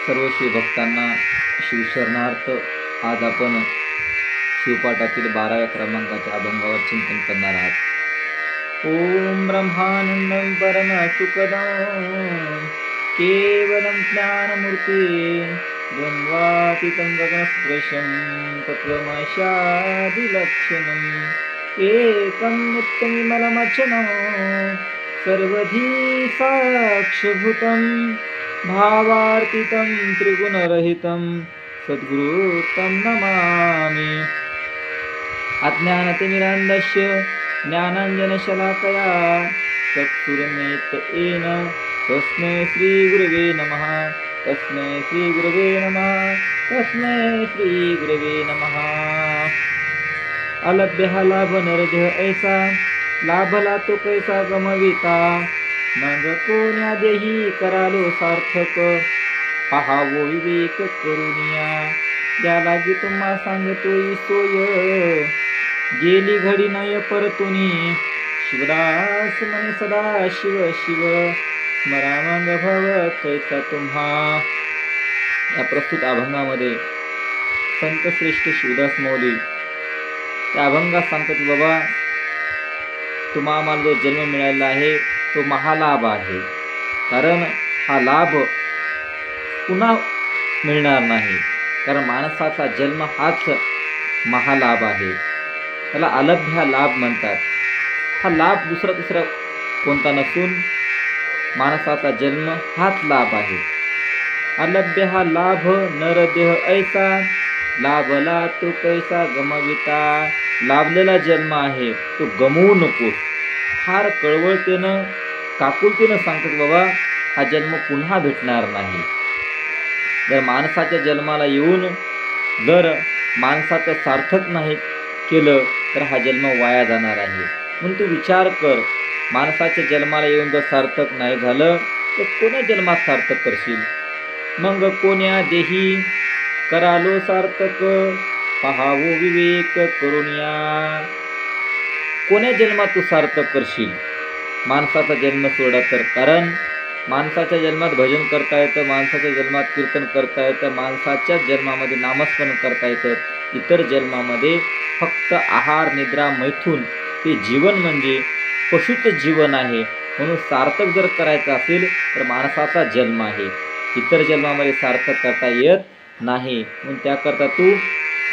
सर्व शिवभक्तांना शिवशरणार्थ. आज आपण शिवपाठातील 12व्या क्रमांकाच्या अभंगावर चिंतन करणार आहात. ओम ब्रह्मानंदं परमसुखदं केवलं ज्ञानमूर्ति द्वन्द्वातीतं गगनसदृशं तत्त्वमस्यादिलक्षणम् एकं नित्यनिर्मलमचलं सर्वधी साक्षभूतं भावार्थितं त्रिगुणरहितं सद्गुरुं नमामि. अज्ञानतिमिरान्धस्य ज्ञानाञ्जनशलाकया चक्षुरुन्मीलितेन तस्मै श्रीगुरवे नमः. तस्मै श्रीगुरवे नमः. तस्मै श्रीगुरवे नमः. अलभ्य लाभ नरदेह ऐसा लाभला तो कैसा गमविता मग कोण्या देही करालो सार्थक पहावो विवेक करुनिया. या लागी तुम्हा सांगतोय सोय गेली घडी नय परतुनी शिवदास म्हणे सदा शिव शिव स्मरा मग भव कैसा तुम्हा. या प्रस्तुत अभंगामध्ये संत श्रेष्ठ शिवदास मौली त्या अभंगात सांगतात की बाबा तुम्हाला जो जन्म मिळालेला आहे तो महालाभ आहे. कारण हा लाभ पुन्हा मिळणार नाही. कारण माणसाचा जन्म हाच महालाभ आहे. त्याला अलभ्य लाभ म्हणतात. हा लाभ दुसरा कोणता नसून माणसाचा जन्म हाच लाभ आहे. अलभ्य हा लाभ नरदेह ऐसा लाभला तो कैसा गमविता. लाभलेला जन्म आहे तो गमवू नकोस. फार कळवळतेनं काकुलतेनं सांगतात बाबा हा जन्म पुन्हा भेटणार नाही. जर माणसाच्या जन्माला येऊन जर माणसाचं सार्थक नाही केलं तर हा जन्म वाया जाणार आहे. म्हणून तू विचार कर, माणसाच्या जन्माला येऊन जर सार्थक नाही झालं तर कोण्या जन्मात सार्थक करशील. मग कोण्या देही करालो सार्थक पहावो विवेक करुनिया. कोण्या जन्मात तू सार्थक करशील. माणसाचा जन्म सोडा तर. कारण माणसाच्या जन्मात भजन करता येतं, माणसाच्या जन्मात कीर्तन करता येतं, माणसाच्या जन्मामध्ये नामस्मरण करता येतं. इतर जन्मामध्ये फक्त आहार निद्रा मैथून हे जीवन म्हणजे पशुचं जीवन आहे. म्हणून सार्थक जर करायचं असेल तर माणसाचा जन्म आहे. इतर जन्मामध्ये सार्थक करता येत नाही. म्हणून त्याकरता तू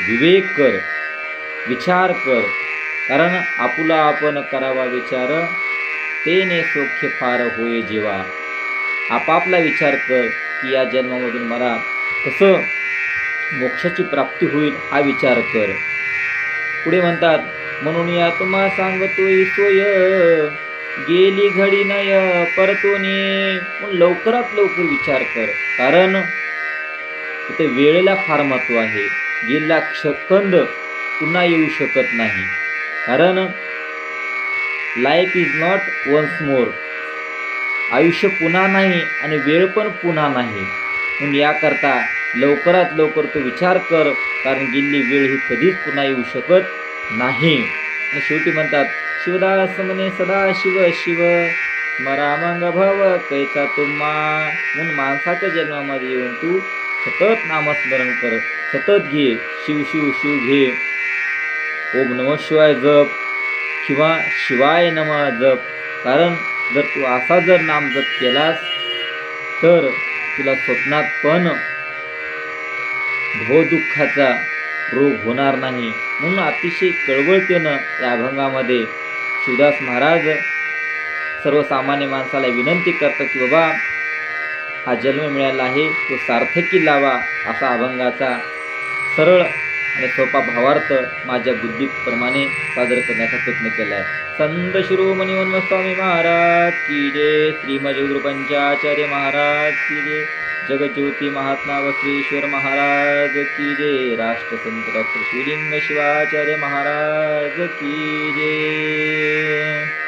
विवेक कर, विचार कर. कारण आपुला आपण करावा विचार तेने सौख्य फार होय जीवा. आपापला विचार कर की या जन्मामधून मला कसं मोक्षाची प्राप्ती होईल हा विचार कर. पुढे म्हणतात म्हणून या तुम्हा सांगतोय सोय गेली घडी नय परतोनी. लवकरात लवकर विचार कर. कारण इथे वेळेला फार महत्त्व आहे. गेला सेकंद पुन्हा येऊ शकत नाही. कारण life is not once more. आयुष्य पुन्हा नाही आणि वेळ पण पुन्हा नाही. म्हणून याकरता लवकरात लवकर तो विचार कर. कारण गेली वेळ ही कधीच पुन्हा येऊ शकत नाही. आणि शेवटी म्हणतात शिवदास म्हणे सदा शिव शिव स्मरा मग भव कैसा तुम्हा. म्हणून माणसाच्या जन्मामध्ये येऊन तू सतत नामस्मरण कर, सतत घे शिव शिव शिव घे. ओम नमः शिवाय जप किंवा शिवाय नमः जप. कारण जर तू असा जर नाम जप केलास तर तुला स्वप्नात पण भवदुःखाचा रोग होणार नाही. म्हणून अतिशय कळवळतेनं या अभंगामध्ये शिवदास महाराज सर्वसामान्य माणसाला विनंती करतात की बाबा हा जन्म मिळाला आहे तो सार्थकी लावा. असा अभंगाचा सरळ आणि सोपा भावार्थ माझ्या बुद्धीप्रमाणे सादर करण्याचा प्रयत्न केला आहे. संत शिरोमणी वन्मस्वामी महाराज की जय. श्रीमद गुरु पंचाचार्य महाराज की जय. जगज्योती महात्मा बसवेश्वर महाराज की जय. राष्ट्रसंत डॉक्टर शिवलिंग शिवाचार्य महाराज की जय.